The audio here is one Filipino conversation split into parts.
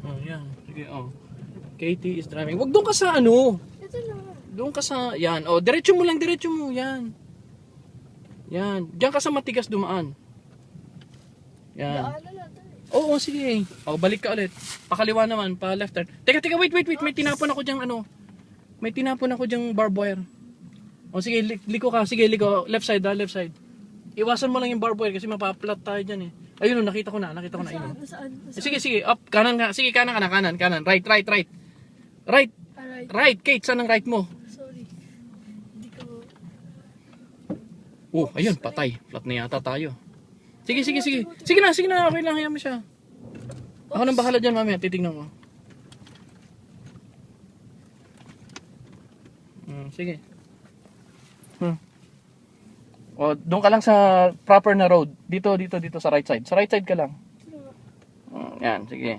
Oh, yan. Sige, oh. Katie is driving. Wag doon ka sa ano. Ito na. Doon ka sa, yan. Oh, diretso mo lang, diretso mo. Yan. Yan. Diyan ka sa matigas dumaan. Yan. Daanan natin eh. Oo, sige. O, balik ka ulit. Pakaliwa naman, pa left turn. Teka, wait. May tinapon ako diyang ano. May tinapon ako diyang barbed wire. O, sige, liko ka. Sige, liko. Left side ha, left side. Iwasan mo lang yung barbed wire kasi mapaplat tayo dyan eh. Ayun, nakita ko na. Ayun. Saan? Sige, up. Kanan nga. Sige, kanan. Right. Alright. Right, Kate. Saan ang right mo? Sorry. Hindi ko... Oh, ayun, patay. Flat na yata tayo. Sige. Sige na. Okay lang. Hayaan mo siya. Ako nang bahala dyan, mamaya. Titignan ko. Sige. O, doon ka lang sa proper na road. Dito sa right side. Sa right side ka lang. Yan, sige.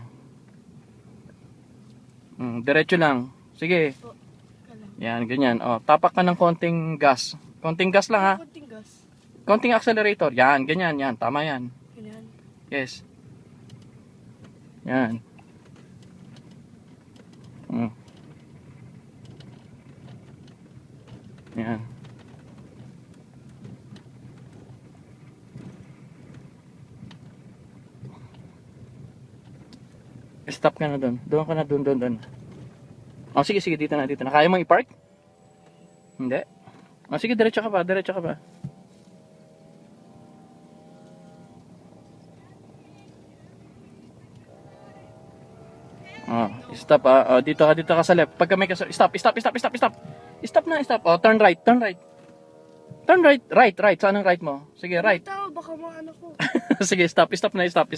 Diretso lang. Sige. Yan, ganyan. O, tapak ka ng konting gas. Konting gas lang ha. Konting gas. Konting accelerator. Yan, ganyan. Yan, tama yan. Ganyan. Yes. Yan. Yan. Stop ka na doon. Doon ka na doon. Oh, sige, dito na. Kaya mong i-park? Hindi. Oh, sige, diretso ka pa. Oh, stop ah. Oh, dito ka sa left. Pagka may stop. Stop na. Oh, turn right. Turn right. Right. Saan ang right mo? Sige, right. Ito, baka mga ano ko. Sige, stop na. Stop.